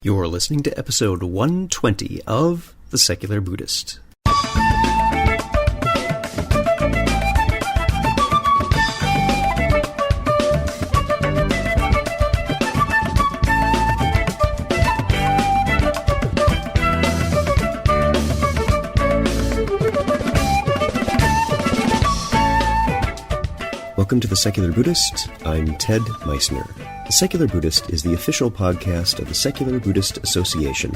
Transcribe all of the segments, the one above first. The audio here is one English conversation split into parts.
You're listening to episode 120 of The Secular Buddhist. Welcome to The Secular Buddhist. I'm Ted Meissner. The Secular Buddhist is the official podcast of the Secular Buddhist Association,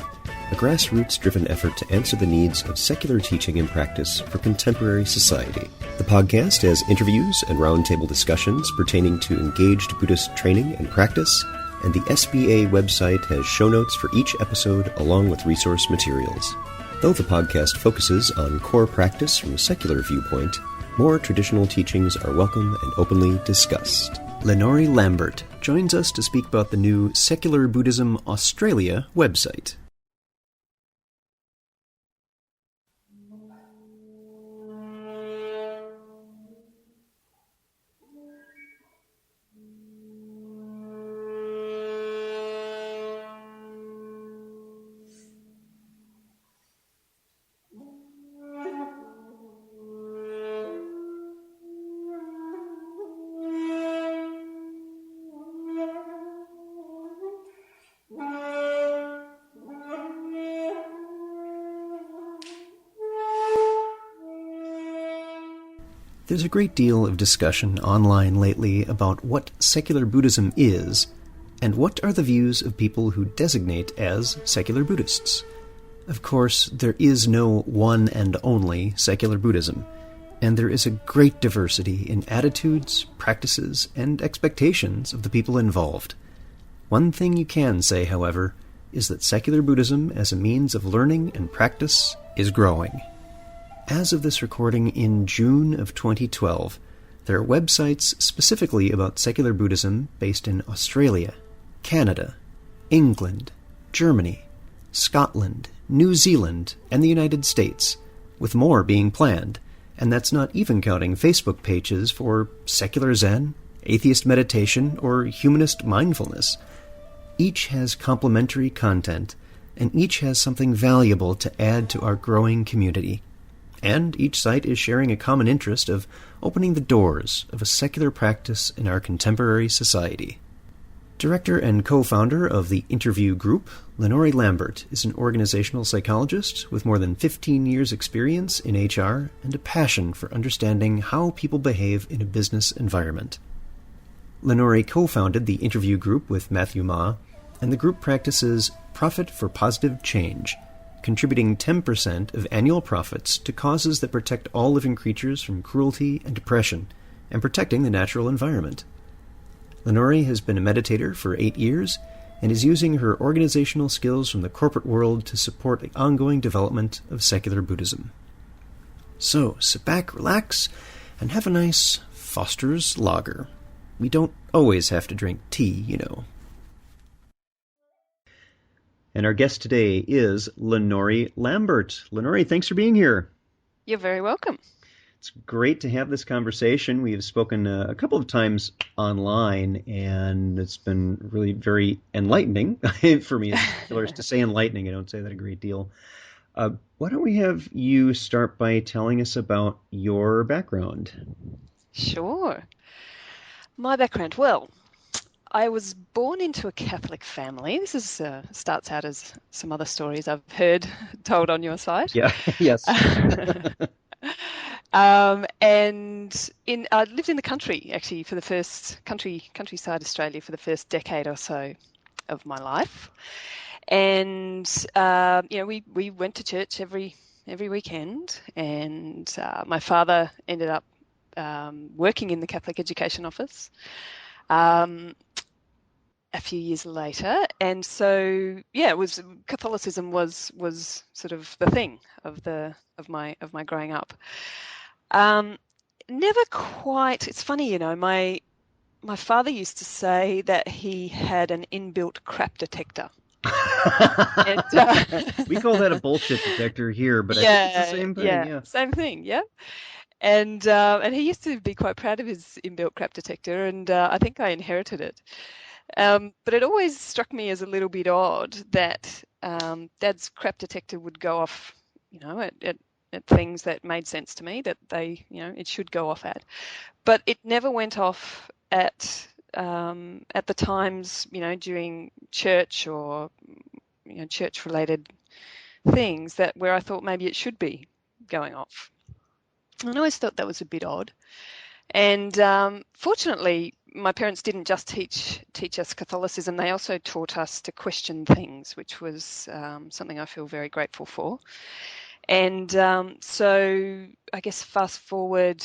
a grassroots-driven effort to answer the needs of secular teaching and practice for contemporary society. The podcast has interviews and roundtable discussions pertaining to engaged Buddhist training and practice, and the SBA website has show notes for each episode along with resource materials. Though the podcast focuses on core practice from a secular viewpoint, more traditional teachings are welcome and openly discussed. Lenore Lambert joins us to speak about the new Secular Buddhism Australia website. There's a great deal of discussion online lately about what secular Buddhism is, and what are the views of people who designate as secular Buddhists. Of course, there is no one and only secular Buddhism, and there is a great diversity in attitudes, practices, and expectations of the people involved. One thing you can say, however, is that secular Buddhism as a means of learning and practice is growing. As of this recording in June of 2012, there are websites specifically about secular Buddhism based in Australia, Canada, England, Germany, Scotland, New Zealand, and the United States, with more being planned, and that's not even counting Facebook pages for secular Zen, atheist meditation, or humanist mindfulness. Each has complementary content, and each has something valuable to add to our growing community. And each site is sharing a common interest of opening the doors of a secular practice in our contemporary society. Director and co-founder of the Interview Group, Lenore Lambert is an organizational psychologist with more than 15 years' experience in HR and a passion for understanding how people behave in a business environment. Lenore co-founded the Interview Group with Matthew Ma, and the group practices Profit for Positive Change, contributing 10% of annual profits to causes that protect all living creatures from cruelty and oppression, and protecting the natural environment. Lenore has been a meditator for 8 years, and is using her organizational skills from the corporate world to support the ongoing development of secular Buddhism. So, sit back, relax, and have a nice Foster's Lager. We don't always have to drink tea, you know. And our guest today is Lenore Lambert. Lenore, thanks for being here. You're very welcome. It's great to have this conversation. We have spoken a couple of times online, and it's been really very enlightening for me as particular. To say enlightening, I don't say that a great deal. Why don't we have you start by telling us about your background? Sure. My background, well, I was born into a Catholic family. This is starts out as some other stories I've heard told on your site. Yeah, yes. And I lived in the country, actually, for the first countryside Australia for the first decade or so of my life. And we went to church every weekend. And my father ended up working in the Catholic Education Office a few years later, and so Catholicism was sort of the thing of my growing up. Never quite. It's funny, my father used to say that he had an inbuilt crap detector. And, we call that a bullshit detector here, but I think it's the same thing. Yeah, same thing. Yeah. And he used to be quite proud of his inbuilt crap detector, and I think I inherited it. But it always struck me as a little bit odd that Dad's crap detector would go off, at things that made sense to me that it should go off at. But it never went off at the times, during church or church-related things where I thought maybe it should be going off. And I always thought that was a bit odd. And fortunately, my parents didn't just teach us Catholicism; they also taught us to question things, which was something I feel very grateful for. And so, I guess fast forward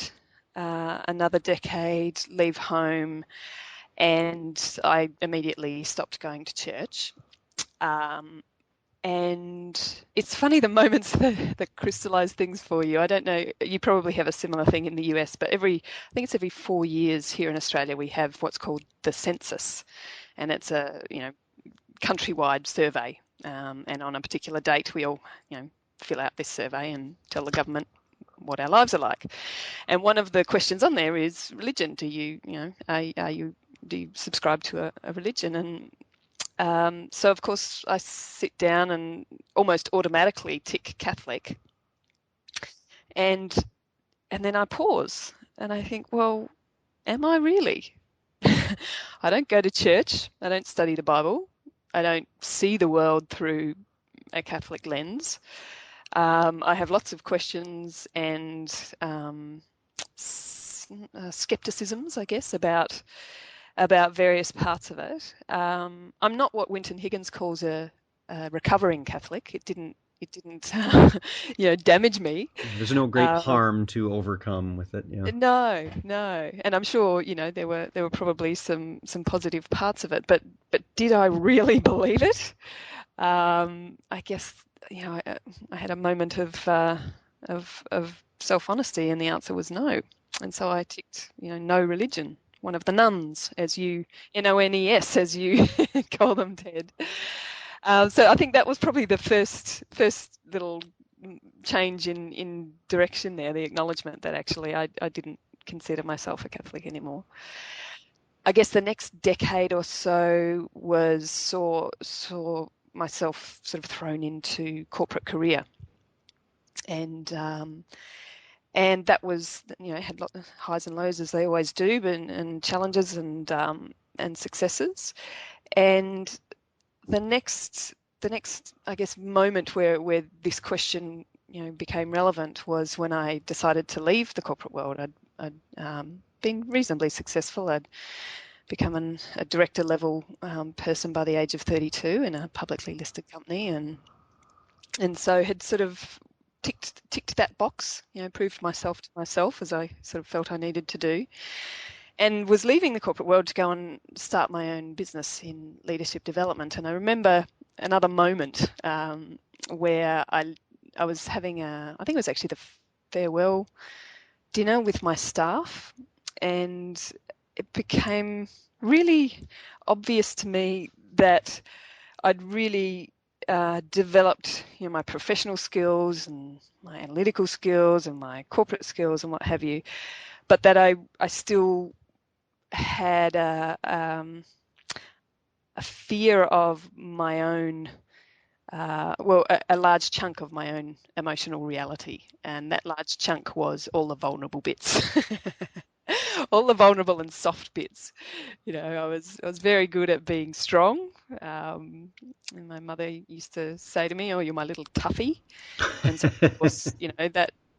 another decade, leave home, and I immediately stopped going to church. And it's funny, the moments that crystallize things for you. I don't know, you probably have a similar thing in the US, but I think it's every 4 years here in Australia, we have what's called the census. And it's a, countrywide survey. And on a particular date, we all, fill out this survey and tell the government what our lives are like. And one of the questions on there is religion. Do you, do you subscribe to a religion? And so, of course, I sit down and almost automatically tick Catholic. And then I pause and I think, well, am I really? I don't go to church. I don't study the Bible. I don't see the world through a Catholic lens. I have lots of questions and skepticisms, I guess, about various parts of it. I'm not what Winton Higgins calls a recovering Catholic. It didn't damage me. There's no great harm to overcome with it. Yeah. No, and I'm sure there were probably some positive parts of it, but did I really believe it? I guess I had a moment of self-honesty, and the answer was no, and so I ticked no religion. One of the nuns, as you, NONES, as you call them, Ted. So I think that was probably the first little change in direction there, the acknowledgement that actually I didn't consider myself a Catholic anymore. I guess the next decade or so saw myself sort of thrown into corporate career. And that was, had lots of highs and lows, as they always do, and challenges and successes. And the next, I guess, moment where this question, became relevant was when I decided to leave the corporate world. I'd been reasonably successful. I'd become a director level person by the age of 32 in a publicly listed company, and so had sort of ticked that box, proved myself to myself, as I sort of felt I needed to do, and was leaving the corporate world to go and start my own business in leadership development. And I remember another moment where I was having I think it was actually the farewell dinner with my staff, and it became really obvious to me that I'd really developed my professional skills and my analytical skills and my corporate skills and what have you, but that I still had a fear of my own, a large chunk of my own emotional reality, and that large chunk was all the vulnerable bits. All the vulnerable and soft bits. I was very good at being strong. And my mother used to say to me, "Oh, you're my little toughie," and so of course,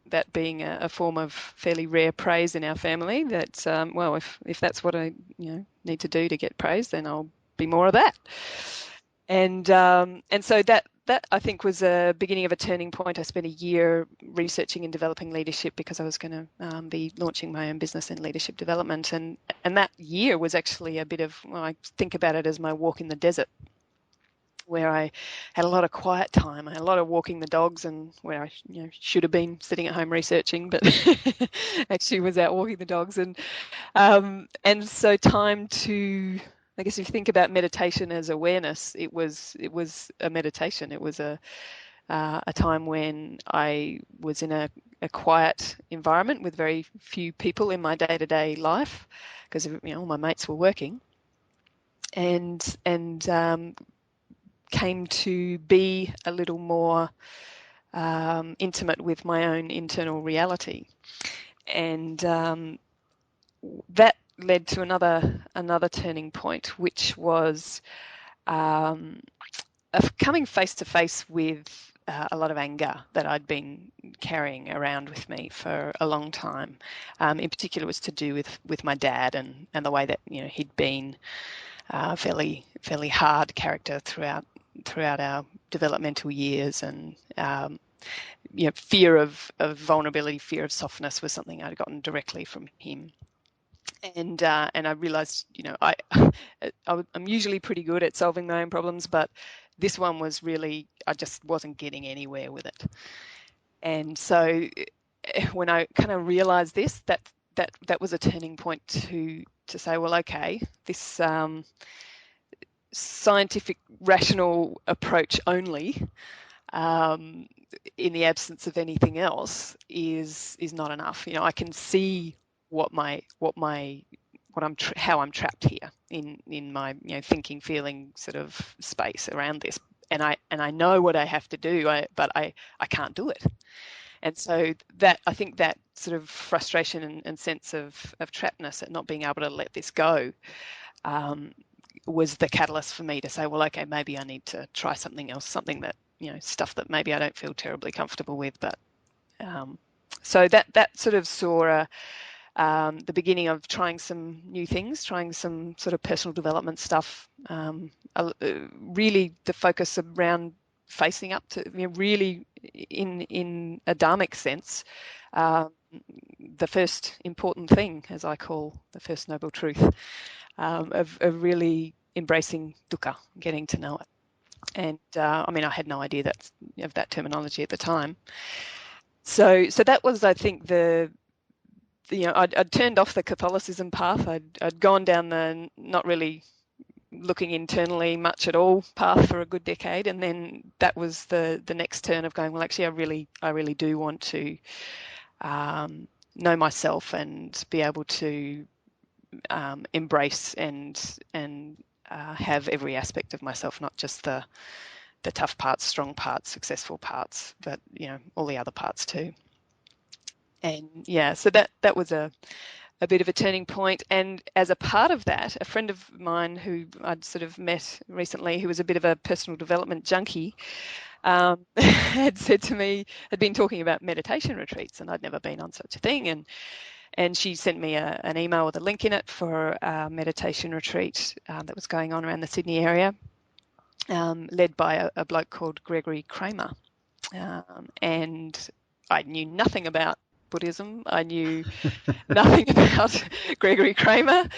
that being a form of fairly rare praise in our family. That well, if that's what I need to do to get praise, then I'll be more of that. And so that I think was a beginning of a turning point. I spent a year researching and developing leadership because I was going to be launching my own business in leadership development. And that year was actually a bit of, I think about it as my walk in the desert, where I had a lot of quiet time. I had a lot of walking the dogs, and where I should have been sitting at home researching, but actually was out walking the dogs. And so time to, I guess if you think about meditation as awareness, it was a meditation. It was a time when I was in a quiet environment with very few people in my day-to-day life, because all my mates were working. and came to be a little more intimate with my own internal reality. And that led to another turning point, which was coming face to face with a lot of anger that I'd been carrying around with me for a long time. In particular, was to do with my dad and the way that he'd been fairly hard character throughout our developmental years, and fear of vulnerability, fear of softness was something I'd gotten directly from him. And I realised, I'm usually pretty good at solving my own problems, but this one was really, I just wasn't getting anywhere with it. And so when I kind of realised this, that was a turning point to say, well, okay, this scientific, rational approach only, in the absence of anything else, is not enough. I can see how I'm trapped here in my thinking, feeling sort of space around this, and I know what I have to do, but I can't do it. And so that, I think, that sort of frustration and sense of trappedness at not being able to let this go was the catalyst for me to say, well, okay, maybe I need to try something else, something that stuff that maybe I don't feel terribly comfortable with. But so that sort of saw the beginning of trying some new things, trying some sort of personal development stuff, really the focus around facing up to, really in a dharmic sense, the first important thing, as I call the first noble truth, of really embracing dukkha, getting to know it. And I had no idea of that terminology at the time. So that was, I think, I'd turned off the Catholicism path. I'd gone down the not really looking internally much at all path for a good decade, and then that was the next turn of going, well, actually, I really do want to know myself and be able to embrace and have every aspect of myself, not just the tough parts, strong parts, successful parts, but all the other parts too. And so that was a bit of a turning point. And as a part of that, a friend of mine who I'd sort of met recently, who was a bit of a personal development junkie, had said to me, had been talking about meditation retreats, and I'd never been on such a thing. And she sent me an email with a link in it for a meditation retreat that was going on around the Sydney area, led by a bloke called Gregory Kramer. And I knew nothing about Buddhism. I knew nothing about Gregory Kramer,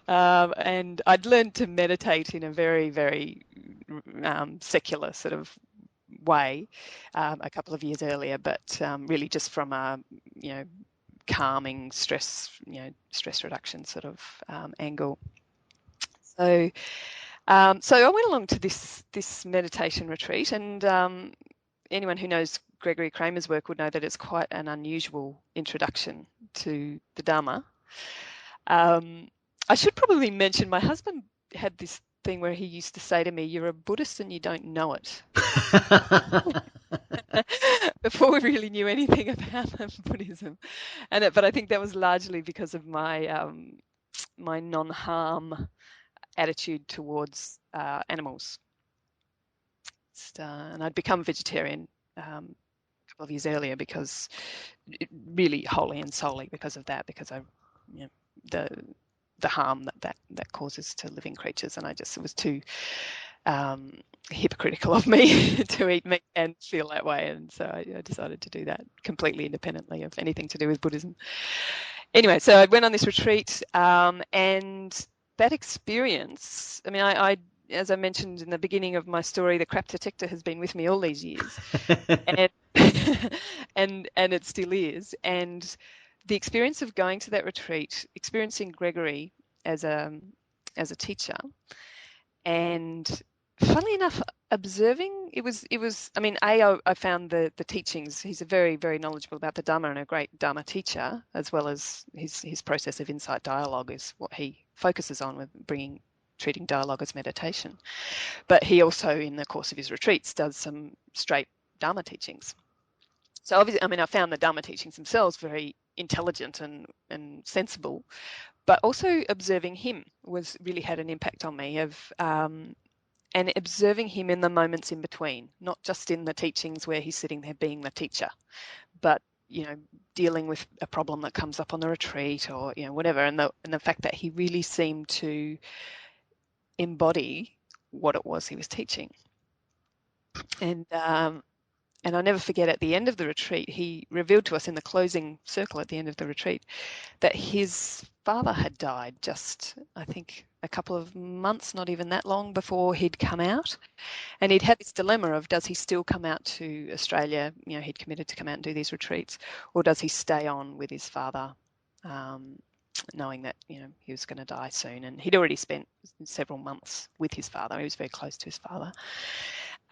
and I'd learned to meditate in a very, very secular sort of way a couple of years earlier, but really just from a calming, stress reduction sort of angle. So I went along to this meditation retreat, and anyone who knows Gregory Kramer's work would know that it's quite an unusual introduction to the Dharma. I should probably mention my husband had this thing where he used to say to me, "You're a Buddhist and you don't know it." Before we really knew anything about Buddhism, but I think that was largely because of my my non-harm attitude towards animals. And I'd become vegetarian a couple of years earlier because really wholly and solely because of that, because I, the harm that causes to living creatures, and it was too hypocritical of me to eat meat and feel that way, and so I decided to do that completely independently of anything to do with Buddhism. Anyway, so I went on this retreat, and that experience, I as I mentioned in the beginning of my story, the crap detector has been with me all these years, and and it still is. And the experience of going to that retreat, experiencing Gregory as a teacher, and funnily enough, observing, it was. I found the teachings. He's a very, very knowledgeable about the Dharma and a great Dharma teacher, as well as his process of insight dialogue is what he focuses on with bringing treating dialogue as meditation. But he also, in the course of his retreats, does some straight Dharma teachings. So obviously, I mean, I found the Dharma teachings themselves very intelligent and sensible, but also observing him really had an impact on me, and observing him in the moments in between, not just in the teachings where he's sitting there being the teacher, but dealing with a problem that comes up on the retreat or whatever, and the fact that he really seemed to embody what it was he was teaching. And I'll never forget, at the end of the retreat, he revealed to us in the closing circle at the end of the retreat that his father had died just, I think, a couple of months, not even that long, before he'd come out. And he'd had this dilemma of, does he still come out to Australia? He'd committed to come out and do these retreats, or does he stay on with his father, knowing that, he was going to die soon. And he'd already spent several months with his father. He was very close to his father.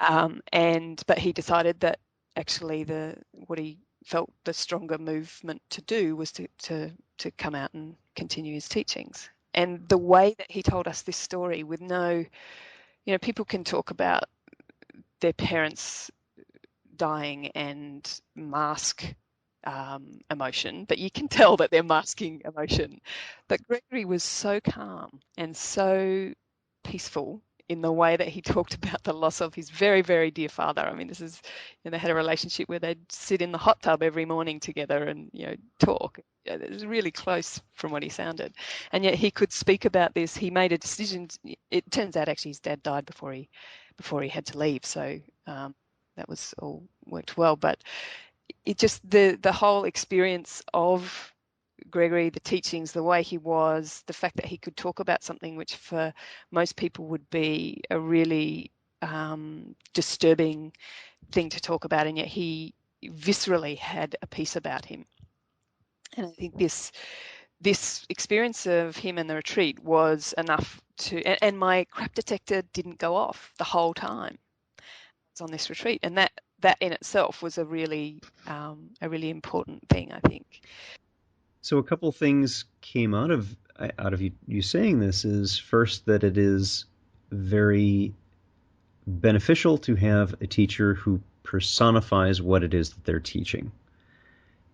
But he decided that actually what he felt the stronger movement to do was to come out and continue his teachings. And the way that he told us this story, with no, people can talk about their parents dying and mask emotion, but you can tell that they're masking emotion. But Gregory was so calm and so peaceful in the way that he talked about the loss of his very, very dear father. I mean, this is, they had a relationship where they'd sit in the hot tub every morning together and, talk. It was really close from what he sounded. And yet he could speak about this. He made a decision. It turns out actually his dad died before he had to leave. So that was all worked well. But it just, the whole experience of Gregory, the teachings, the way he was, the fact that he could talk about something which for most people would be a really disturbing thing to talk about, and yet he viscerally had a peace about him. And I think this experience of him and the retreat was enough to, and my crap detector didn't go off the whole time I was on this retreat, and that in itself was a really important thing, I think. So a couple things came out of you saying this. Is first, that it is very beneficial to have a teacher who personifies what it is that they're teaching,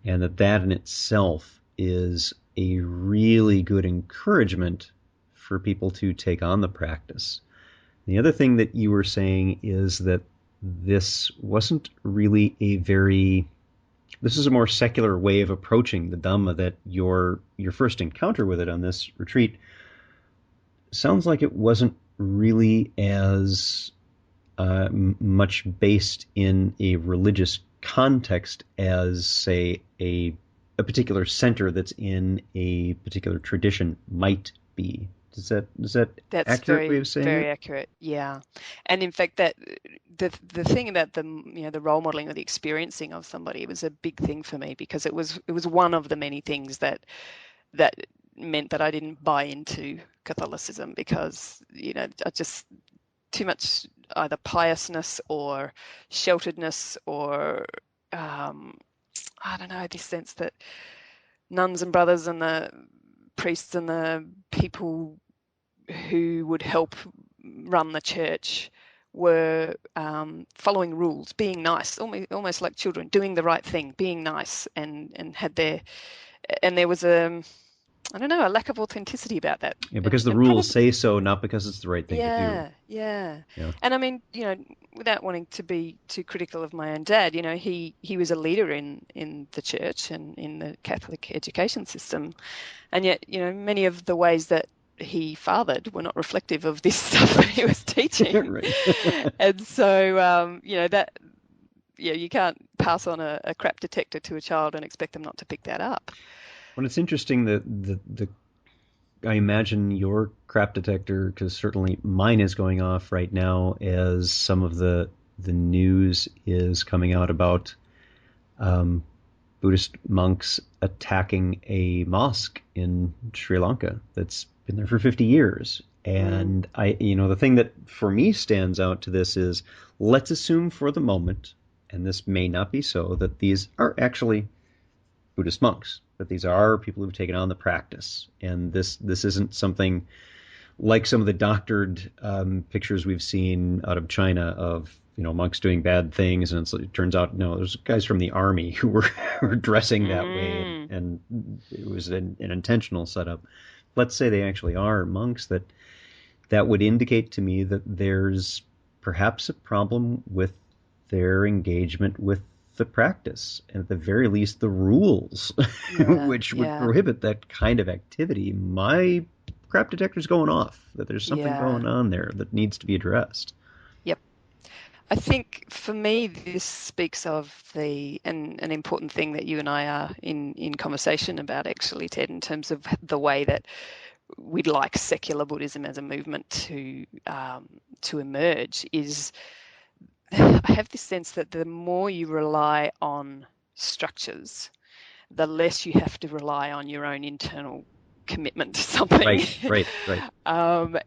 and that in itself is a really good encouragement for people to take on the practice. The other thing that you were saying is that this wasn't really this is a more secular way of approaching the Dhamma, that your first encounter with it on this retreat sounds like it wasn't really as much based in a religious context as, say, a particular center that's in a particular tradition might be. Is that That's accurate way of saying very it? accurate, yeah. And in fact, that the thing about the role modeling or the experiencing of somebody was a big thing for me, because it was one of the many things that meant that I didn't buy into Catholicism, because I just too much either piousness or shelteredness or I don't know, this sense that nuns and brothers and the priests and the people who would help run the church were following rules, being nice, almost like children, doing the right thing, being nice, and there was a lack of authenticity about that. Yeah, because the rules say so, not because it's the right thing to do. Yeah. And I mean, without wanting to be too critical of my own dad, he was a leader in the church and in the Catholic education system, and yet, many of the ways that he fathered were not reflective of this stuff that he was teaching. Right. And so, you can't pass on a crap detector to a child and expect them not to pick that up. Well, it's interesting that I imagine your crap detector, because certainly mine is going off right now as some of the news is coming out about Buddhist monks attacking a mosque in Sri Lanka that's been there for 50 years. And the thing that for me stands out to this is, let's assume for the moment, and this may not be so, that these are actually Buddhist monks, that these are people who've taken on the practice, and this isn't something like some of the doctored pictures we've seen out of China of monks doing bad things, and it turns out no, there's guys from the army who were, were dressing that way, and it was an intentional setup. Let's say they actually are monks. That would indicate to me that there's perhaps a problem with their engagement with the practice, and at the very least the rules, which would prohibit that kind of activity. My crap detector's going off, that there's something going on there that needs to be addressed. Yep. I think for me this speaks of an important thing that you and I are in conversation about, actually, Ted, in terms of the way that we'd like secular Buddhism as a movement to emerge. Is I have this sense that the more you rely on structures, the less you have to rely on your own internal commitment to something. Right.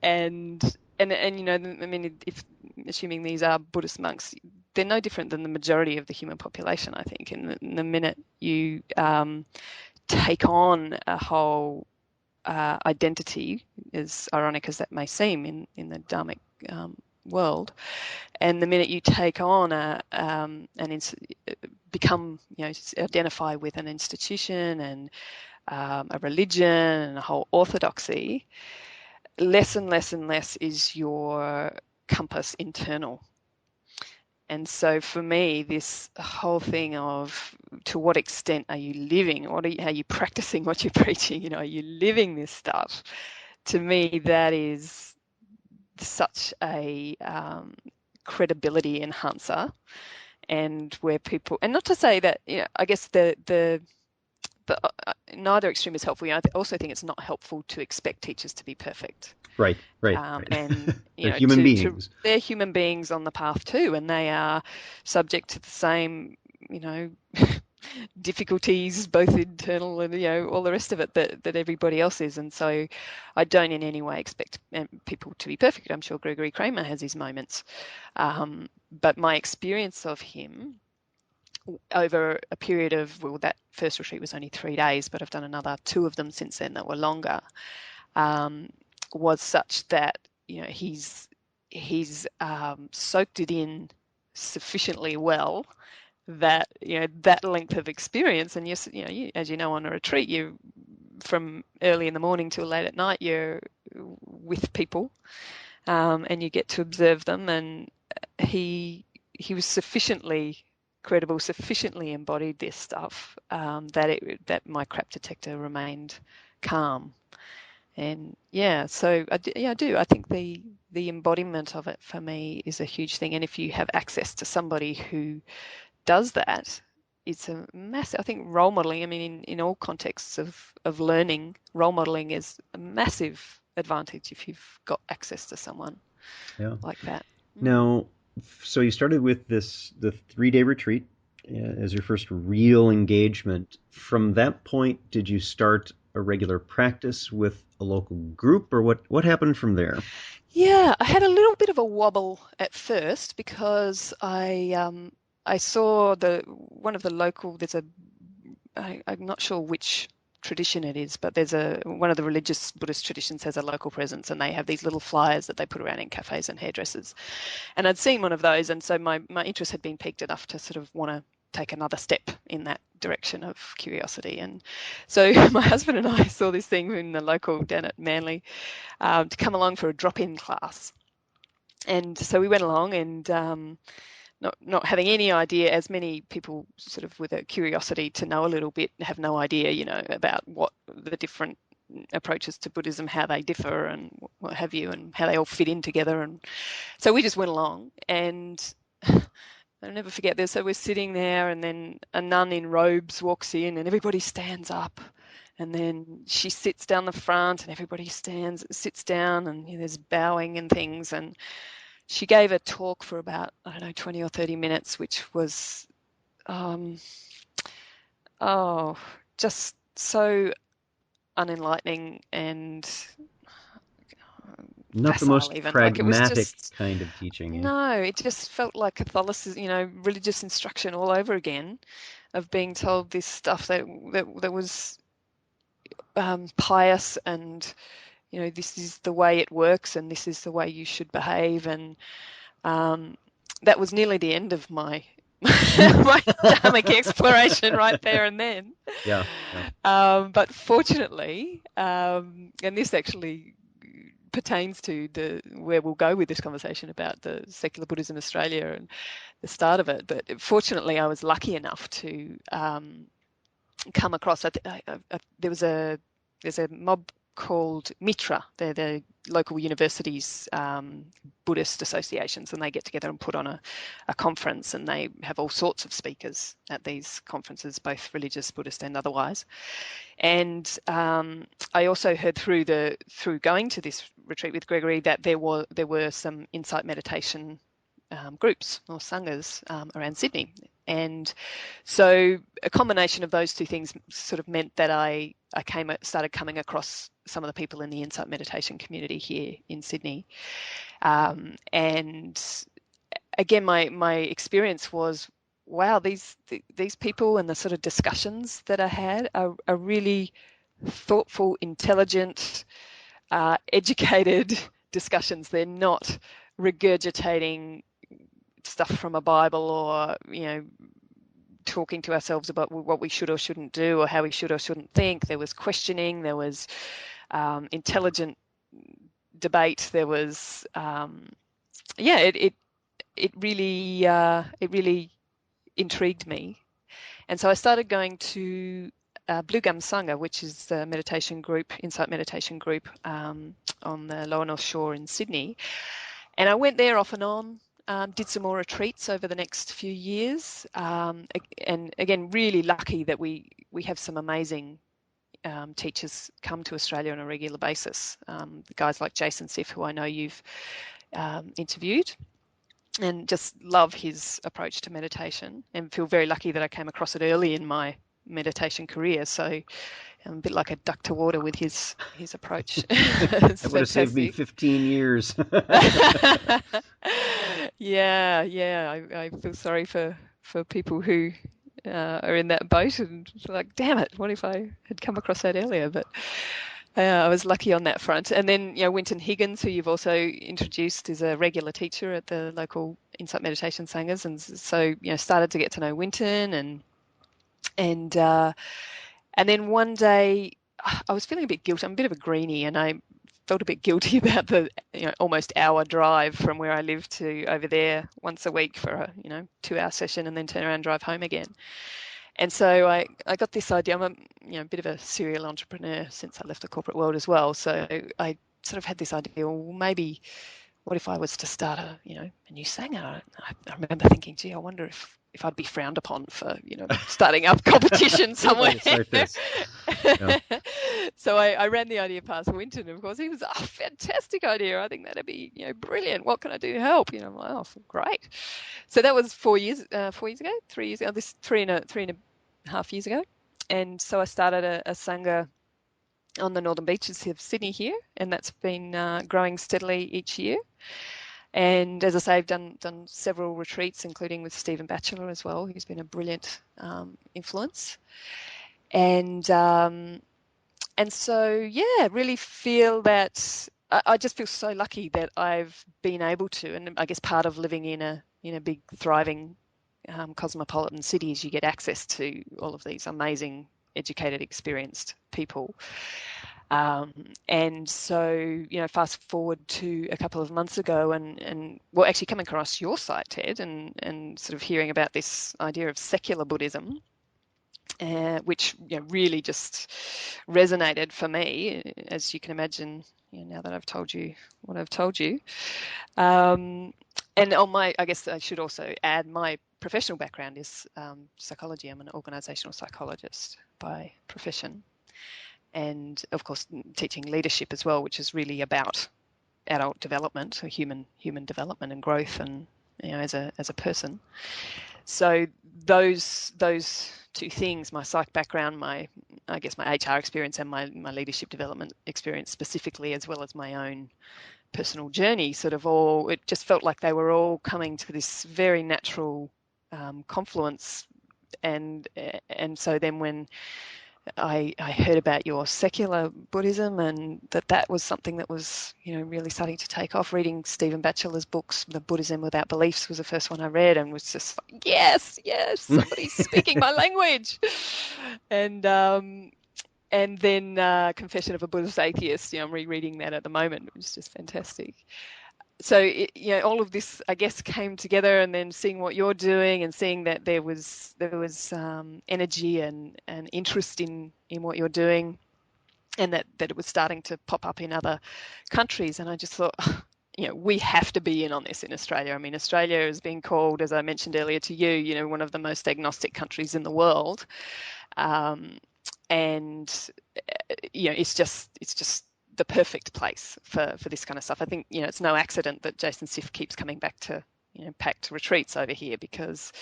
And I mean, if assuming these are Buddhist monks, they're no different than the majority of the human population, I think. And the minute you take on a whole identity, as ironic as that may seem in the Dharmic world, and the minute you take on become, identify with an institution and a religion and a whole orthodoxy, less and less and less is your compass internal. And so for me, this whole thing of to what extent are you living, how are you practicing what you're preaching, are you living this stuff? To me, that is such a credibility enhancer, and where people, and not to say that, I guess the neither extreme is helpful. I also think it's not helpful to expect teachers to be perfect. Right. And they're human beings. They're human beings on the path too, and they are subject to the same, difficulties, both internal and all the rest of it that everybody else is. And so, I don't in any way expect people to be perfect. I'm sure Gregory Kramer has his moments, but my experience of him over a period of, that first retreat was only 3 days, but I've done another 2 of them since then that were longer, was such that he's soaked it in sufficiently well that that length of experience. And yes, as you know, on a retreat, you from early in the morning till late at night, you're with people, and you get to observe them. And he was sufficiently credible, sufficiently embodied this stuff, that my crap detector remained calm. And so I do. I think the embodiment of it for me is a huge thing. And if you have access to somebody who does that, it's a massive, I think, role modeling. I mean, in all contexts of learning, role modeling is a massive advantage if you've got access to someone like that. Now, so you started with the 3-day retreat as your first real engagement. From that point, did you start a regular practice with a local group, or what happened from there? Yeah, I had a little bit of a wobble at first because I saw one of the local. I'm not sure which tradition it is, but there's one of the religious Buddhist traditions has a local presence, and they have these little flyers that they put around in cafes and hairdressers. And I'd seen one of those, and so my interest had been piqued enough to sort of want to take another step in that direction of curiosity. And so my husband and I saw this thing in the local down at Manly, to come along for a drop-in class. And so we went along, and not having any idea, as many people sort of with a curiosity to know a little bit have no idea, about what the different approaches to Buddhism, how they differ and what have you, and how they all fit in together. And so we just went along, and I'll never forget this. So we're sitting there, and then a nun in robes walks in, and everybody stands up, and then she sits down the front, and everybody sits down, and there's bowing and things. And she gave a talk for about, 20 or 30 minutes, which was, just so unenlightening and not the most even. pragmatic kind of teaching. No, it just felt like Catholicism, religious instruction all over again, of being told this stuff that was pious and this is the way it works and this is the way you should behave. And that was nearly the end of my my dharmic exploration right there and then. Yeah. But fortunately, and this actually pertains to where we'll go with this conversation about the secular Buddhism Australia and the start of it. But fortunately, I was lucky enough to come across. There's a mob called Mitra. They're the local universities' Buddhist associations, and they get together and put on a conference, and they have all sorts of speakers at these conferences, both religious, Buddhist, and otherwise. And I also heard through going to this retreat with Gregory that there were some insight meditation groups or sanghas around Sydney. And so a combination of those two things sort of meant that I started coming across some of the people in the insight meditation community here in Sydney. And again, my experience was, wow, these people and the sort of discussions that I had are really thoughtful, intelligent, educated discussions. They're not regurgitating stuff from a Bible or, talking to ourselves about what we should or shouldn't do or how we should or shouldn't think. There was questioning, there was intelligent debate, there was, it really intrigued me. And so I started going to Blue Gum Sangha, which is the meditation group, insight meditation group on the Lower North Shore in Sydney. And I went there off and on. Did some more retreats over the next few years, and again, really lucky that we have some amazing teachers come to Australia on a regular basis. Guys like Jason Siff, who I know you've interviewed, and just love his approach to meditation, and feel very lucky that I came across it early in my meditation career. So I'm a bit like a duck to water with his approach. That would have saved me 15 years. Yeah. I feel sorry for people who are in that boat and like, damn it, what if I had come across that earlier? But I was lucky on that front. And then, Winton Higgins, who you've also introduced, is a regular teacher at the local Insight Meditation Sanghas. And so, started to get to know Winton and then one day I was feeling a bit guilty. I'm a bit of a greenie, and I felt a bit guilty about the almost hour drive from where I live to over there once a week for a 2-hour session and then turn around and drive home again. And so I got this idea. I'm a bit of a serial entrepreneur since I left the corporate world as well. So I sort of had this idea, well, maybe what if I was to start a new Sangha? I remember thinking, gee, I wonder if I'd be frowned upon for, starting up competition somewhere. Yeah. So I ran the idea past Winton. Of course, he was a fantastic idea. I think that'd be, brilliant. What can I do to help? I'm like, oh, great. So that was 3 years ago, this 3.5 years ago. And so I started a Sangha on the northern beaches of Sydney here, and that's been growing steadily each year. And as I say, I've done several retreats, including with Stephen Batchelor as well, who's been a brilliant influence. And so, really feel that I just feel so lucky that I've been able to, and I guess part of living in a big, thriving cosmopolitan city is you get access to all of these amazing, educated, experienced people. And so, fast forward to a couple of months ago and well, actually coming across your site, Ted, and sort of hearing about this idea of secular Buddhism, which really just resonated for me, as you can imagine, now that I've told you what I've told you. And I guess I should also add, my professional background is psychology. I'm an organizational psychologist by profession. And of course, teaching leadership as well, which is really about adult development, or human development and growth, and as a person. So those two things, my psych background, my HR experience, and my leadership development experience specifically, as well as my own personal journey, it just felt like they were all coming to this very natural confluence. And so then when I heard about your secular Buddhism, and that was something that was, really starting to take off. Reading Stephen Batchelor's books, The Buddhism Without Beliefs was the first one I read, and was just like, yes, somebody's speaking my language. And then Confession of a Buddhist Atheist, I'm rereading that at the moment, which is just fantastic. So all of this, I guess, came together, and then seeing what you're doing and seeing that there was energy and interest in what you're doing, and that it was starting to pop up in other countries. And I just thought, we have to be in on this in Australia. I mean, Australia is being called, as I mentioned earlier to you, one of the most agnostic countries in the world. And it's just the perfect place for this kind of stuff. I think it's no accident that Jason Siff keeps coming back to packed retreats over here, because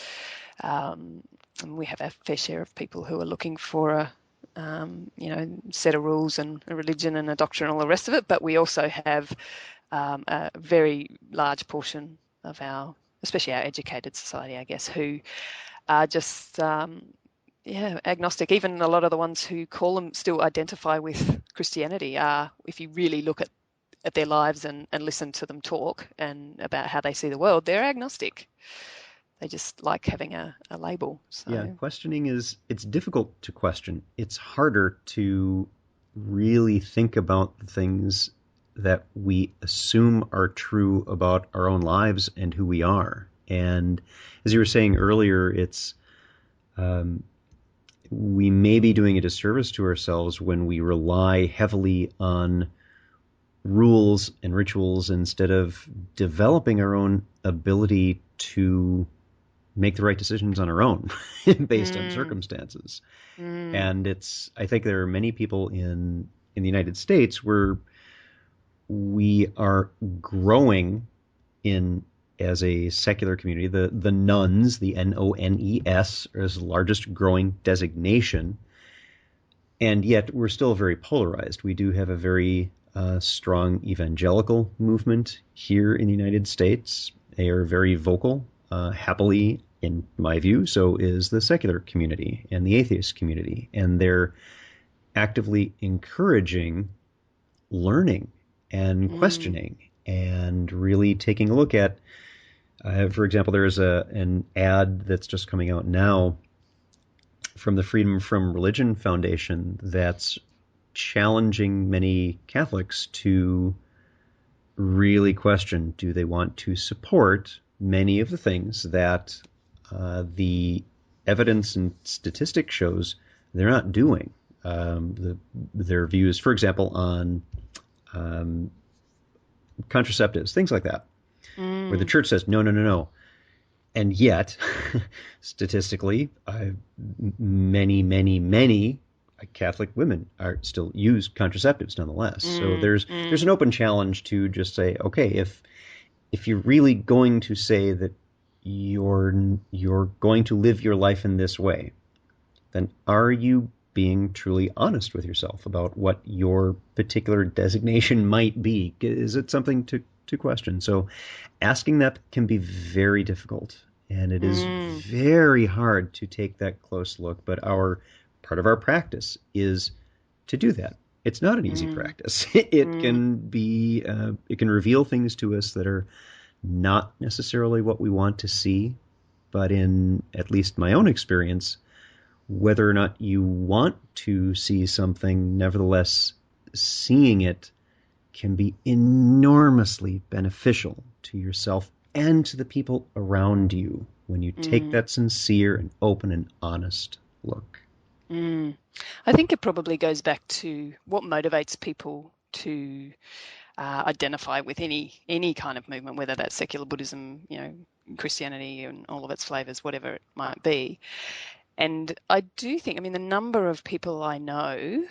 we have our fair share of people who are looking for a set of rules and a religion and a doctrine and all the rest of it. But we also have a very large portion of especially our educated society, I guess, who are just agnostic. Even a lot of the ones who still identify with Christianity are, if you really look at their lives and listen to them talk and about how they see the world, they're agnostic. They just like having a label. So. Yeah, questioning it's difficult to question. It's harder to really think about the things that we assume are true about our own lives and who we are. And as you were saying earlier, it's we may be doing a disservice to ourselves when we rely heavily on rules and rituals instead of developing our own ability to make the right decisions on our own based on circumstances. And I think there are many people in the United States where we are growing as a secular community. The nuns, the NONES, is the largest growing designation, and yet we're still very polarized. We do have a very strong evangelical movement here in the United States. They are very vocal, happily, in my view. So is the secular community and the atheist community, and they're actively encouraging learning and questioning and really taking a look at, for example, there's an ad that's just coming out now from the Freedom from Religion Foundation that's challenging many Catholics to really question, do they want to support many of the things that the evidence and statistics shows they're not doing. Their views, for example, on contraceptives, things like that, where the church says, no. And yet, statistically, many Catholic women still use contraceptives nonetheless. So there's an open challenge to just say, okay, if you're really going to say that you're going to live your life in this way, then are you being truly honest with yourself about what your particular designation might be? Is it something to question? So asking that can be very difficult, and it is very hard to take that close look. But part of our practice is to do that. It's not an easy practice. It can reveal things to us that are not necessarily what we want to see, but in at least my own experience, whether or not you want to see something, nevertheless, seeing it can be enormously beneficial to yourself and to the people around you when you take that sincere and open and honest look. I think it probably goes back to what motivates people to identify with any kind of movement, whether that's secular Buddhism, Christianity and all of its flavors, whatever it might be. And I do think, the number of people I know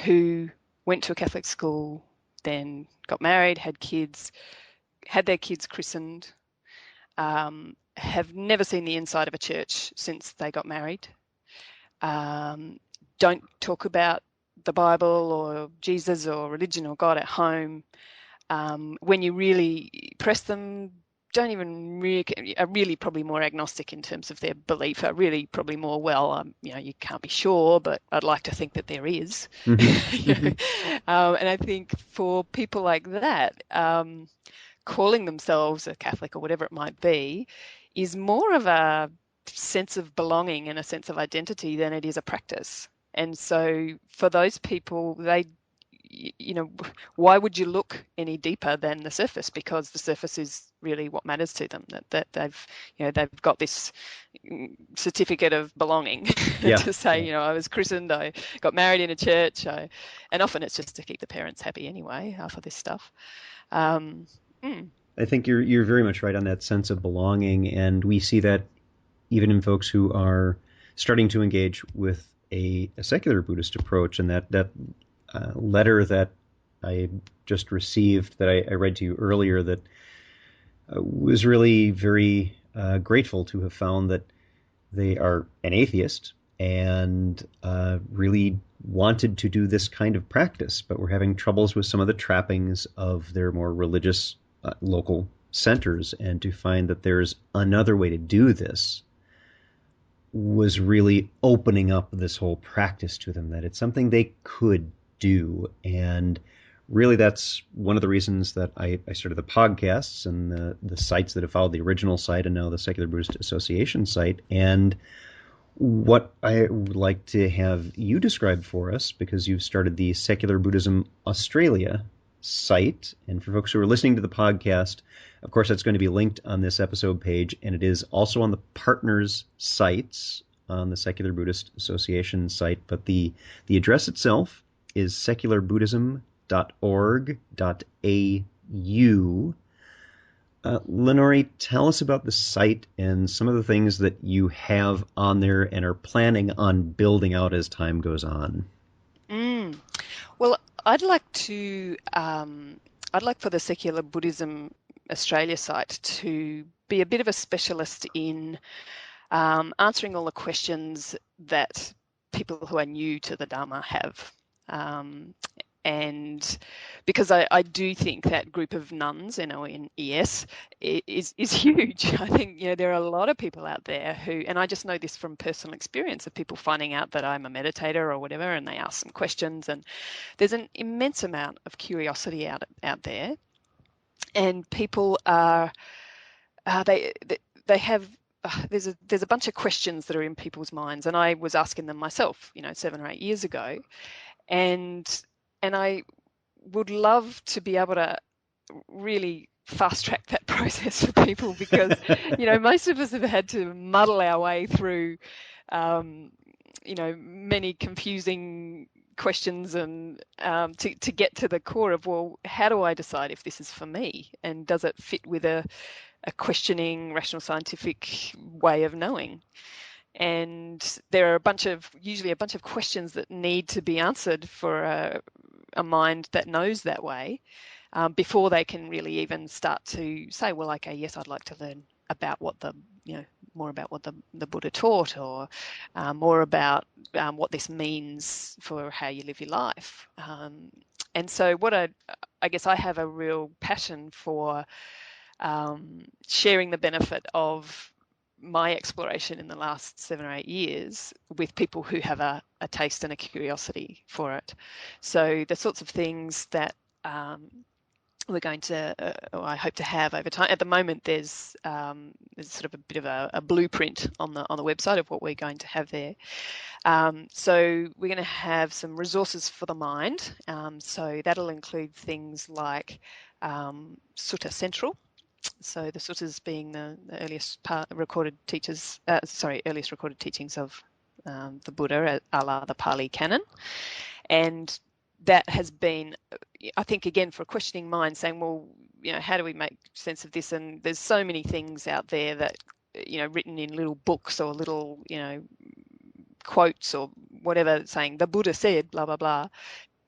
who went to a Catholic school, then got married, had kids, had their kids christened, have never seen the inside of a church since they got married, don't talk about the Bible or Jesus or religion or God at home. When you really press them, don't even really, are really probably more agnostic in terms of their belief, are really probably more, well, you can't be sure, but I'd like to think that there is. And I think for people like that, calling themselves a Catholic or whatever it might be is more of a sense of belonging and a sense of identity than it is a practice. And so for those people, why would you look any deeper than the surface? Because the surface is really what matters to them, that they've got this certificate of belonging to say, I was christened, I got married in a church, and often it's just to keep the parents happy anyway for this stuff. I think you're very much right on that sense of belonging, and we see that even in folks who are starting to engage with a secular Buddhist approach. And that letter that I just received, that I read to you earlier, that was really very grateful to have found that they are an atheist and really wanted to do this kind of practice, but were having troubles with some of the trappings of their more religious local centers, and to find that there's another way to do this was really opening up this whole practice to them, that it's something they could do. And really that's one of the reasons that I started the podcasts and the sites that have followed the original site and now the Secular Buddhist Association site. And what I would like to have you describe for us, because you've started the Secular Buddhism Australia site. And for folks who are listening to the podcast, of course, that's going to be linked on this episode page, and it is also on the partners sites on the Secular Buddhist Association site. But the address itself is secularbuddhism.org.au. Lenore, tell us about the site and some of the things that you have on there and are planning on building out as time goes on. Well, I'd like for the Secular Buddhism Australia site to be a bit of a specialist in answering all the questions that people who are new to the Dharma have. And because I do think that group of nuns, NONES, is huge. I think there are a lot of people out there who, and I just know this from personal experience of people finding out that I'm a meditator or whatever, and they ask some questions, and there's an immense amount of curiosity out there, and people are they have. There's a bunch of questions that are in people's minds, and I was asking them myself, 7 or 8 years ago, and I would love to be able to really fast track that process for people, because most of us have had to muddle our way through many confusing questions and to get to the core of, well, how do I decide if this is for me, and does it fit with a questioning, rational, scientific way of knowing? And there are usually a bunch of questions that need to be answered for a mind that knows that way before they can really even start to say, well, okay, yes, I'd like to learn about what more about what the Buddha taught, or more about what this means for how you live your life. And so what I guess I have a real passion for sharing the benefit of my exploration in the last 7 or 8 years with people who have a taste and a curiosity for it. So the sorts of things that we're going to, or I hope to have over time. At the moment, there's sort of a bit of a blueprint on the website of what we're going to have there. So we're going to have some resources for the mind. So that'll include things like Sutta Central. So the suttas being the earliest recorded teachings of the Buddha, a la the Pali Canon, and that has been, I think, again, for a questioning mind, saying, well, how do we make sense of this? And there's so many things out there that, written in little books or little, quotes or whatever, saying the Buddha said, blah, blah, blah,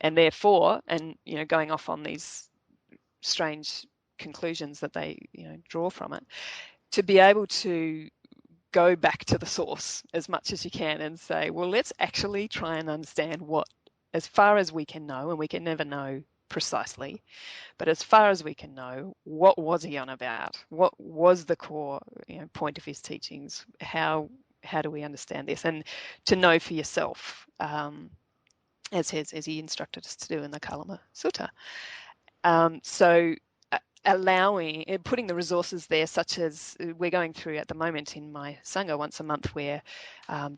and therefore, and, going off on these strange conclusions that they, draw from it, to be able to go back to the source as much as you can and say, well, let's actually try and understand what, as far as we can know, and we can never know precisely. But as far as we can know, what was he on about? What was the core, point of his teachings? How do we understand this? And to know for yourself, as he instructed us to do in the Kalama Sutta. So putting the resources there, such as we're going through at the moment in my Sangha once a month, we're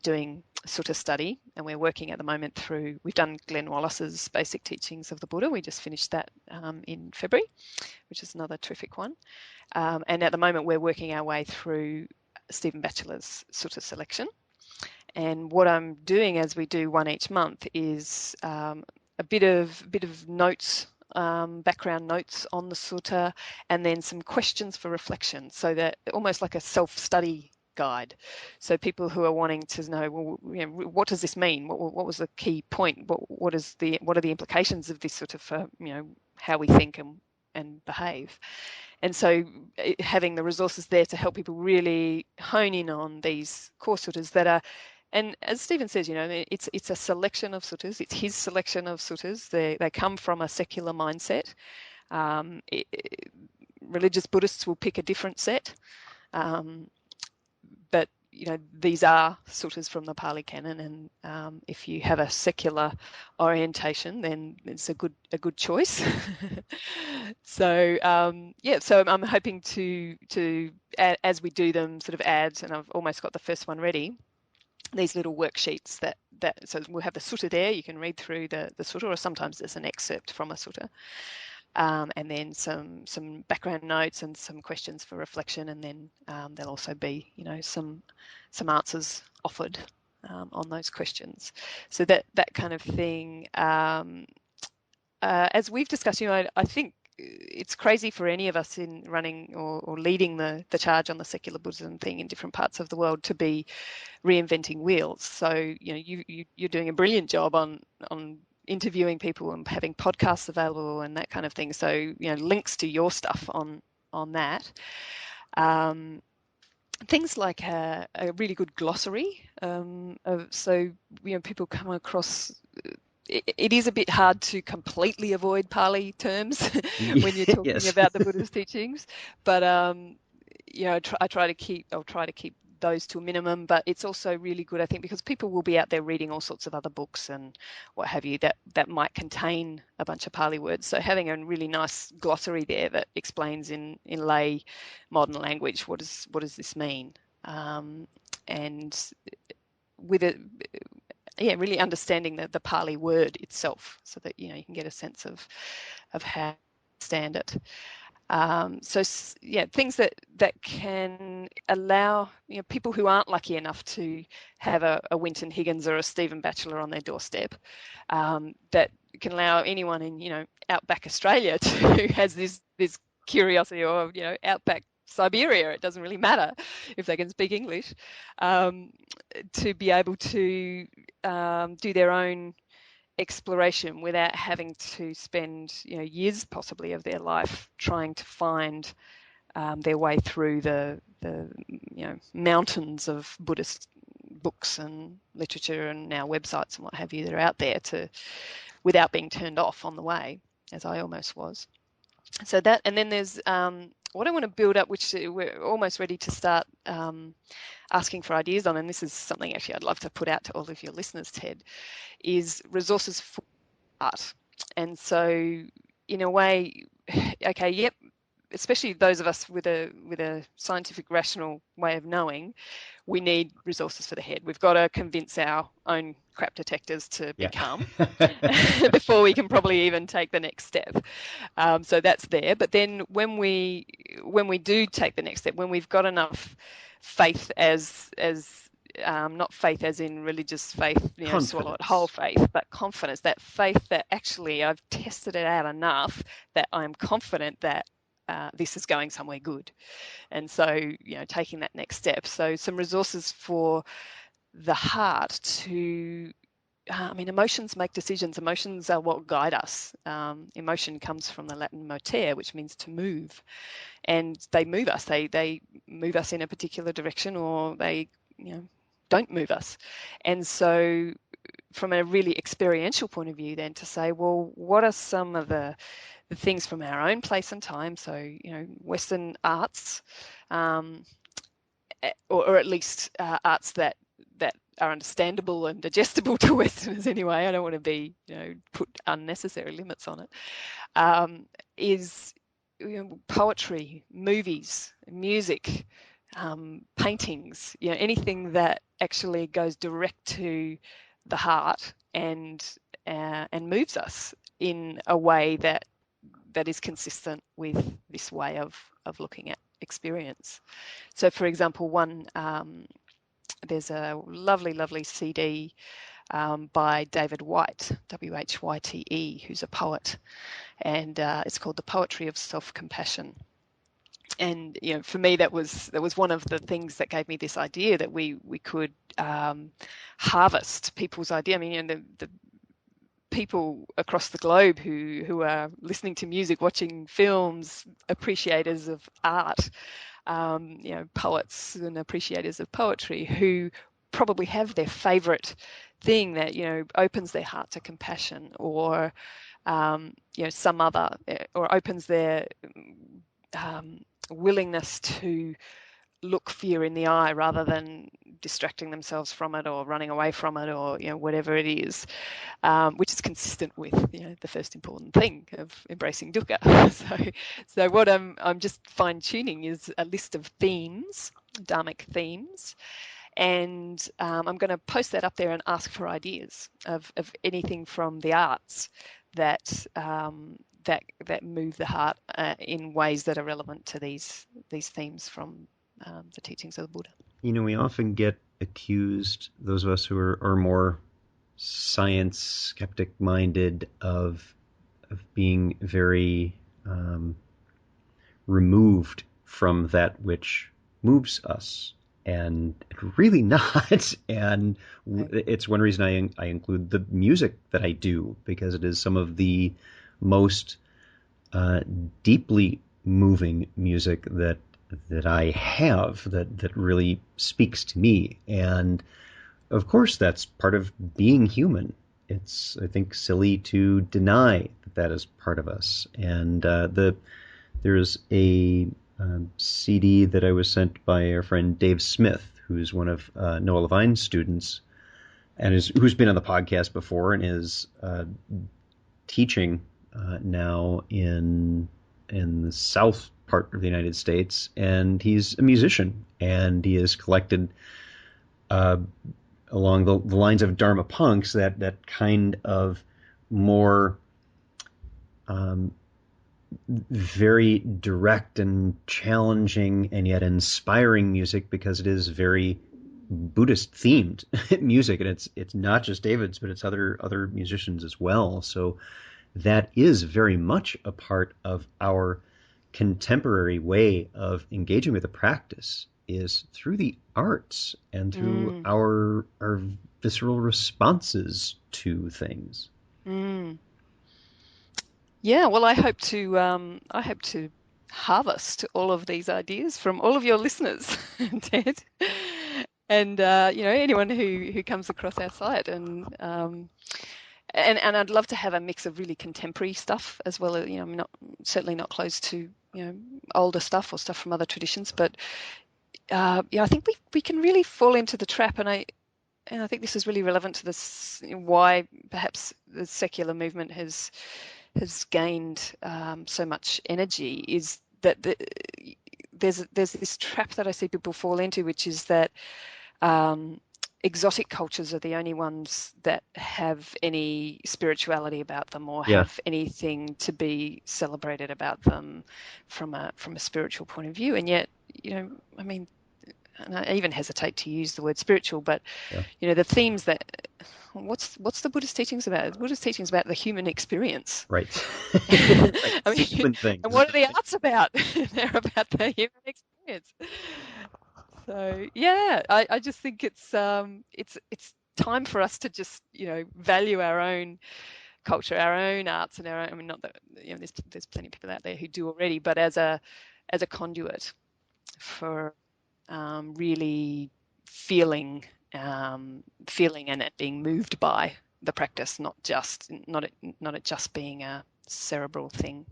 doing Sutta study, and we're working at the moment through, we've done Glenn Wallace's Basic Teachings of the Buddha. We just finished that in February, which is another terrific one. And at the moment we're working our way through Stephen Batchelor's Sutta selection. And what I'm doing, as we do one each month, is a bit of notes, background notes on the sutta, and then some questions for reflection, so that almost like a self-study guide. So people who are wanting to know, well, what does this mean? What was the key point? What are the implications of this sort of for how we think and behave? And so having the resources there to help people really hone in on these core suttas that are, and as Stephen says, it's a selection of suttas. It's his selection of suttas. They come from a secular mindset. Religious Buddhists will pick a different set, but these are suttas from the Pali Canon, and if you have a secular orientation, then it's a good choice. So so I'm hoping to as we do them, sort of add, and I've almost got the first one ready, these little worksheets that so we'll have the sutta there. You can read through the sutta, or sometimes there's an excerpt from a sutta, and then some background notes and some questions for reflection, and then there'll also be some answers offered on those questions. So that kind of thing. As we've discussed, I think it's crazy for any of us in running or leading the charge on the secular Buddhism thing in different parts of the world to be reinventing wheels. So you're doing a brilliant job on interviewing people and having podcasts available and that kind of thing. So links to your stuff on that. Things like a really good glossary. So people come across. It is a bit hard to completely avoid Pali terms when you're talking about the Buddha's teachings, but I'll try to keep those to a minimum. But it's also really good, I think, because people will be out there reading all sorts of other books and what have you that might contain a bunch of Pali words. So having a really nice glossary there that explains in lay modern language what does this mean, and with it. Yeah, really understanding the Pali word itself, so that you can get a sense of how to understand it. Things that can allow people who aren't lucky enough to have a Winton Higgins or a Stephen Batchelor on their doorstep, that can allow anyone in outback Australia who has this curiosity, or outback Siberia, it doesn't really matter if they can speak English, to be able to do their own exploration without having to spend years possibly of their life trying to find their way through the mountains of Buddhist books and literature and now websites and what have you that are out there without being turned off on the way, as I almost was. So that, and then there's what I want to build up, which we're almost ready to start asking for ideas on, and this is something actually I'd love to put out to all of your listeners, Ted, is resources for art. And so in a way, okay, yep, especially those of us with a scientific rational way of knowing, we need resources for the head. We've got to convince our own crap detectors to become before we can probably even take the next step. So that's there. But then when we do take the next step, when we've got enough faith as not faith as in religious faith, swallow it whole faith, but confidence, that faith that actually I've tested it out enough that I'm confident that this is going somewhere good. And so, taking that next step. So some resources for the heart to, emotions make decisions. Emotions are what guide us. Emotion comes from the Latin motere, which means to move. And they move us. They move us in a particular direction, or they, don't move us. And so from a really experiential point of view, then to say, well, what are some of the things from our own place and time? So, Western arts, or at least arts that are understandable and digestible to Westerners anyway. I don't want to be, put unnecessary limits on it. Is poetry, movies, music, paintings, anything that actually goes direct to the heart and moves us in a way that is consistent with this way of looking at experience. So, for example, there's a lovely CD by David Whyte, Whyte, who's a poet, and it's called The Poetry of Self-Compassion. And for me, that was one of the things that gave me this idea that we could harvest people's idea. I mean, the people across the globe who are listening to music, watching films, appreciators of art, poets and appreciators of poetry, who probably have their favorite thing that opens their heart to compassion, or some other, or opens their willingness to look fear in the eye rather than distracting themselves from it or running away from it, or whatever it is, which is consistent with the first important thing of embracing dukkha. So what I'm just fine tuning is a list of themes, dharmic themes, and I'm going to post that up there and ask for ideas of anything from the arts that move the heart in ways that are relevant to these themes from the teachings of the Buddha. We often get accused, those of us who are more science skeptic minded, of being very removed from that which moves us, and really not. And it's one reason I include the music that I do, because it is some of the most deeply moving music that I have, that really speaks to me. And of course, that's part of being human. It's, I think, silly to deny that is part of us. And there's a CD that I was sent by our friend Dave Smith, who's one of Noah Levine's students, and who's been on the podcast before, and is teaching now in the south part of the United States. And he's a musician, and he has collected along the lines of Dharma punks, that kind of more very direct and challenging and yet inspiring music, because it is very Buddhist themed music, and it's not just David's, but it's other musicians as well. So that is very much a part of our contemporary way of engaging with the practice, is through the arts and through our visceral responses to things. Yeah, well, I hope to harvest all of these ideas from all of your listeners, Ted, and anyone who comes across our site, and I'd love to have a mix of really contemporary stuff as well as, I'm certainly not close to older stuff or stuff from other traditions, but I think we can really fall into the trap, and I think this is really relevant to this, why perhaps the secular movement has gained so much energy, is that there's this trap that I see people fall into, which is that exotic cultures are the only ones that have any spirituality about them, or have anything to be celebrated about them from a spiritual point of view. And yet, I mean, and I even hesitate to use the word spiritual, but the themes that, what's the Buddhist teachings about? The Buddhist teachings about the human experience, right? I mean, human things. And what are the arts about? They're about the human experience. So I just think it's time for us to just value our own culture, our own arts, and our own. I mean, not that there's plenty of people out there who do already, but as a conduit for really feeling feeling and it being moved by the practice, not it just being a cerebral thing.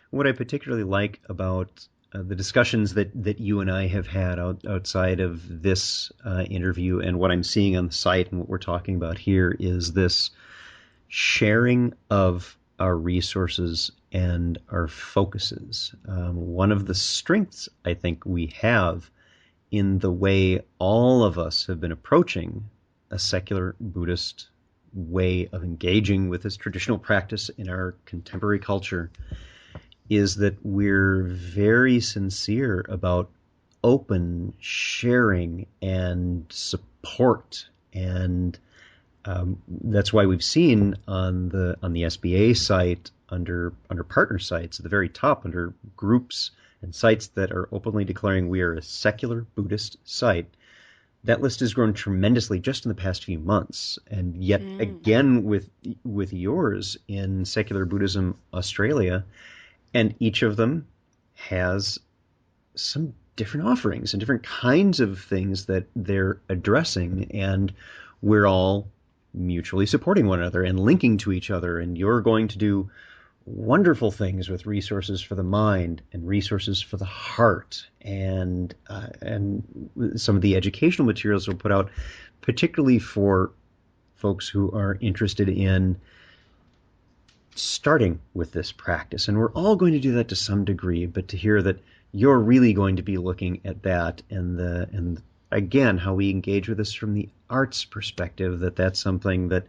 What I particularly like about the discussions that you and I have had outside of this interview and what I'm seeing on the site and what we're talking about here is this sharing of our resources and our focuses. One of the strengths I think we have in the way all of us have been approaching a secular Buddhist way of engaging with this traditional practice in our contemporary culture is that we're very sincere about open sharing and support, and that's why we've seen on the SBA site under partner sites at the very top under groups and sites that are openly declaring we are a secular Buddhist site. That list has grown tremendously just in the past few months, and yet again with yours in Secular Buddhism Australia. And each of them has some different offerings and different kinds of things that they're addressing. And we're all mutually supporting one another and linking to each other. And you're going to do wonderful things with resources for the mind and resources for the heart. And some of the educational materials we'll put out, particularly for folks who are interested in starting with this practice. And we're all going to do that to some degree, but to hear that you're really going to be looking at that and again, how we engage with this from the arts perspective, that's something that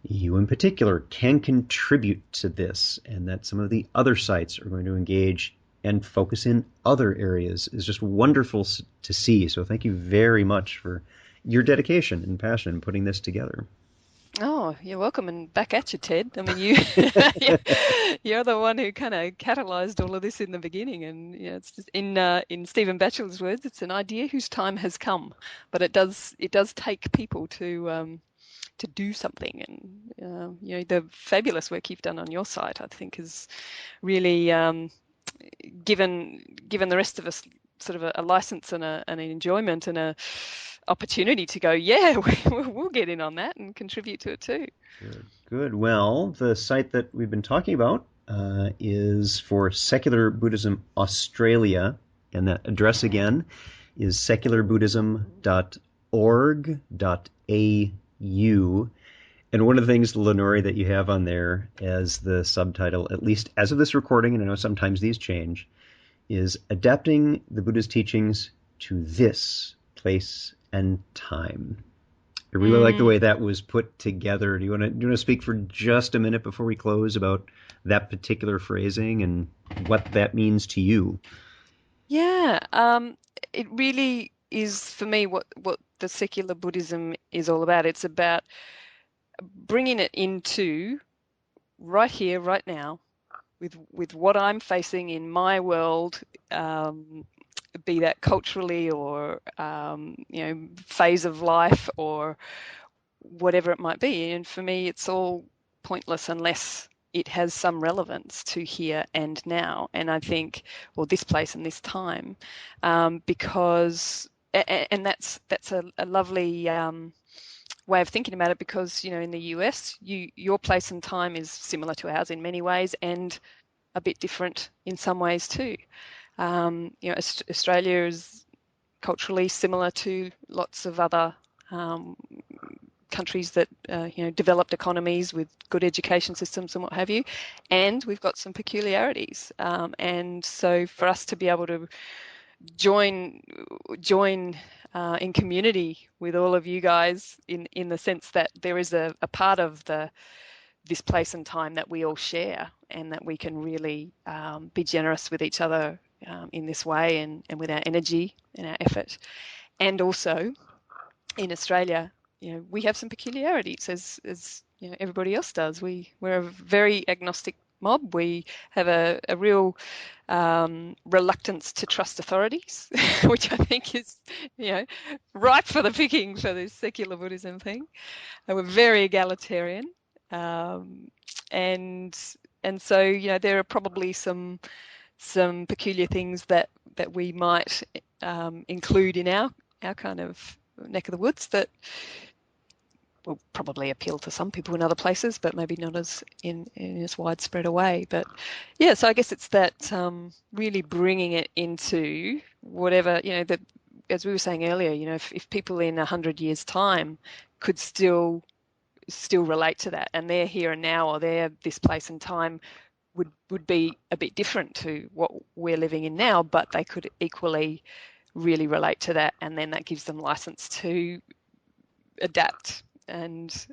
you in particular can contribute to this, and that some of the other sites are going to engage and focus in other areas is just wonderful to see. So thank you very much for your dedication and passion in putting this together. Oh, you're welcome, and back at you, Ted. I mean, you're the one who kind of catalyzed all of this in the beginning, and it's just in Stephen Batchelor's words, it's an idea whose time has come, but it does take people to do something, and the fabulous work you've done on your site, I think, has really given the rest of us sort of a license and an enjoyment and a opportunity to go, we'll get in on that and contribute to it too. Good. Well, the site that we've been talking about is for Secular Buddhism Australia, and that address again is secularbuddhism.org.au. And one of the things, Lenore, that you have on there as the subtitle, at least as of this recording, and I know sometimes these change, is Adapting the Buddha's Teachings to This Place and Time. I really like the way that was put together. Do you want to speak for just a minute before we close about that particular phrasing and what that means to you? Yeah, it really is for me what the secular Buddhism is all about. It's about bringing it into right here, right now, with what I'm facing in my world, be that culturally or phase of life or whatever it might be. And for me, it's all pointless unless it has some relevance to here and now. And I think, well, this place and this time, because, and that's a lovely way of thinking about it, because in the US, your place and time is similar to ours in many ways, and a bit different in some ways too. Australia is culturally similar to lots of other countries that developed economies with good education systems and what have you, and we've got some peculiarities. And so for us to be able to join in community with all of you guys in the sense that there is a part of this place and time that we all share, and that we can really be generous with each other in this way, and with our energy and our effort. And also in Australia, we have some peculiarities as everybody else does. We're a very agnostic mob. We have a real reluctance to trust authorities, which I think is ripe for the picking for this secular Buddhism thing. And we're very egalitarian, and so there are probably some peculiar things that we might include in our kind of neck of the woods that will probably appeal to some people in other places, but maybe not as in as widespread a way. But yeah, so I guess it's that really bringing it into whatever, that, as we were saying earlier, if people in 100 years' time could still relate to that, and they're here and now, or they're this place and time would be a bit different to what we're living in now, but they could equally really relate to that, and then that gives them license to adapt and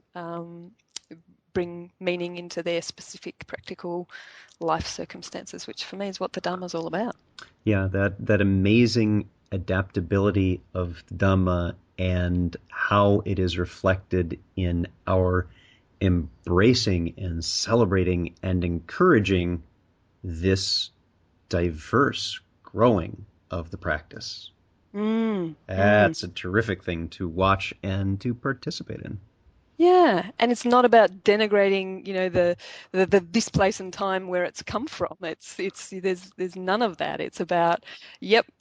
bring meaning into their specific practical life circumstances, which for me is what the Dhamma is all about. Yeah, that amazing adaptability of the Dhamma and how it is reflected in our embracing and celebrating and encouraging this diverse growing of the practice. That's a terrific thing to watch and to participate in. Yeah, and it's not about denigrating, the this place and time where it's come from. It's there's none of that. It's about,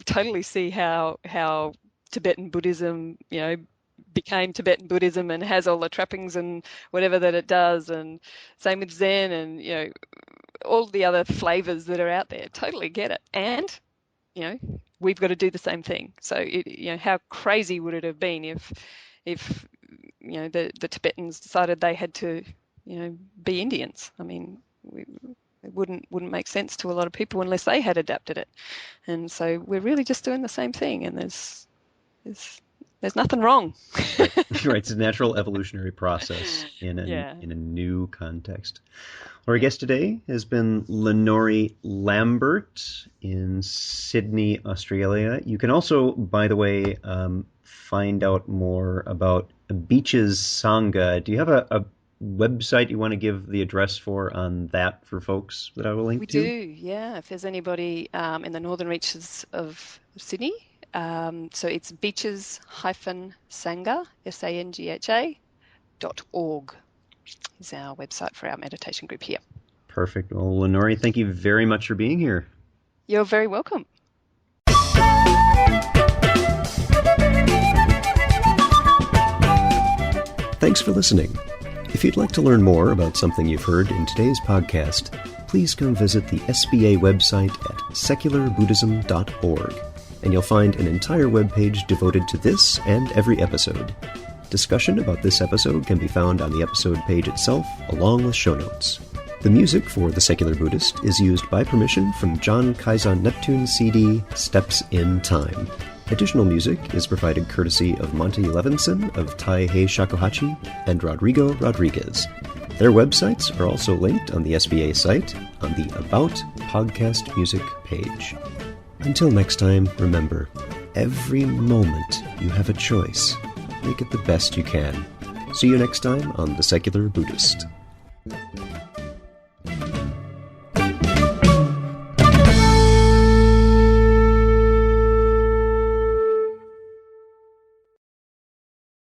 totally see how Tibetan Buddhism, became Tibetan Buddhism and has all the trappings and whatever that it does, and same with Zen and all the other flavors that are out there. Totally get it, and we've got to do the same thing. So how crazy would it have been if the Tibetans decided they had to be Indians? I mean, it wouldn't make sense to a lot of people unless they had adapted it. And so we're really just doing the same thing, and there's nothing wrong. Right, it's a natural evolutionary process in a new context. Our guest today has been Lenore Lambert in Sydney, Australia. You can also, by the way, find out more about Beaches Sangha. Do you have a website you want to give the address for on that for folks that I will link to? We do, yeah. If there's anybody in the northern reaches of Sydney, so it's beaches-sangha, SANGHA.org is our website for our meditation group here. Perfect. Well, Lenore, thank you very much for being here. You're very welcome. Thanks for listening. If you'd like to learn more about something you've heard in today's podcast, please come visit the SBA website at secularbuddhism.org, and you'll find an entire webpage devoted to this and every episode. Discussion about this episode can be found on the episode page itself, along with show notes. The music for The Secular Buddhist is used by permission from John Kaizan Neptune CD, Steps in Time. Additional music is provided courtesy of Monty Levinson of Taihei Shakuhachi and Rodrigo Rodriguez. Their websites are also linked on the SBA site on the About Podcast Music page. Until next time, remember, every moment you have a choice. Make it the best you can. See you next time on The Secular Buddhist.